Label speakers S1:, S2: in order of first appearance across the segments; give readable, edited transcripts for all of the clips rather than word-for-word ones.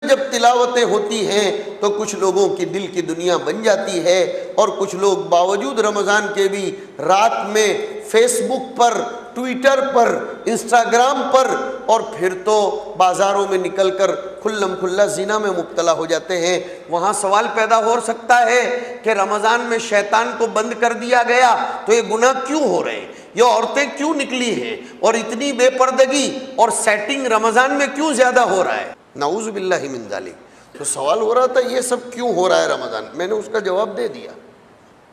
S1: جب تلاوتیں ہوتی ہیں تو کچھ لوگوں کی دل کی دنیا بن جاتی ہے، اور کچھ لوگ باوجود رمضان کے بھی رات میں فیس بک پر، ٹویٹر پر، انسٹاگرام پر، اور پھر تو بازاروں میں نکل کر کھلم کھلا زنا میں مبتلا ہو جاتے ہیں۔ وہاں سوال پیدا ہو سکتا ہے کہ رمضان میں شیطان کو بند کر دیا گیا تو یہ گناہ کیوں ہو رہے ہیں، یہ عورتیں کیوں نکلی ہیں، اور اتنی بے پردگی اور سیٹنگ رمضان میں کیوں زیادہ ہو رہا ہے؟ نعوذ باللہ من ذالک۔ تو سوال ہو رہا تھا یہ سب کیوں ہو رہا ہے رمضان، میں نے اس کا جواب دے دیا۔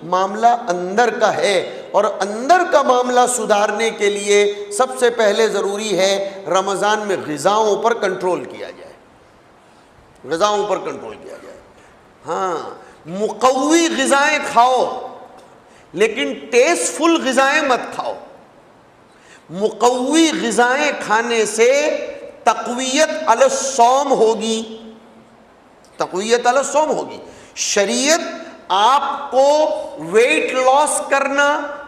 S1: معاملہ اندر کا ہے، اور اندر کا معاملہ سدھارنے کے لیے سب سے پہلے ضروری ہے رمضان میں غذاؤں پر کنٹرول کیا جائے، غذاؤں پر کنٹرول کیا جائے۔ ہاں، مقوی غذائیں کھاؤ لیکن ٹیسٹفل غذائیں مت کھاؤ۔ مقوی غذائیں کھانے سے تقویت علی الصوم ہوگی، تقویت علی الصوم ہوگی۔ شریعت آپ کو ویٹ لاس کرنا،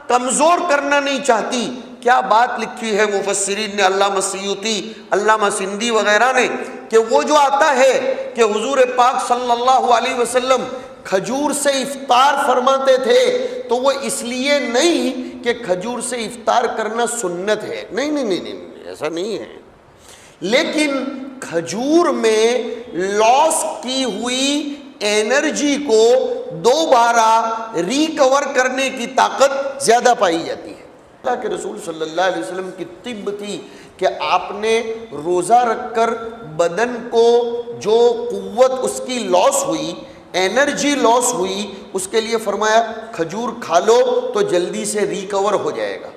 S1: کمزور کرنا نہیں چاہتی۔ کیا بات لکھی ہے مفسرین نے، علامہ سیوطی، علامہ سندھی وغیرہ نے، کہ وہ جو آتا ہے کہ حضور پاک صلی اللہ علیہ وسلم کھجور سے افطار فرماتے تھے، تو وہ اس لیے نہیں کہ کھجور سے افطار کرنا سنت ہے، نہیں نہیں نہیں نہیں، ایسا نہیں ہے، لیکن کھجور میں لاس کی ہوئی انرجی کو دوبارہ ریکور کرنے کی طاقت زیادہ پائی جاتی ہے۔ اللہ کے رسول صلی اللہ علیہ وسلم کی طب تھی کہ آپ نے روزہ رکھ کر بدن کو جو قوت اس کی لاس ہوئی، انرجی لاس ہوئی، اس کے لیے فرمایا کھجور کھا لو تو جلدی سے ریکور ہو جائے گا۔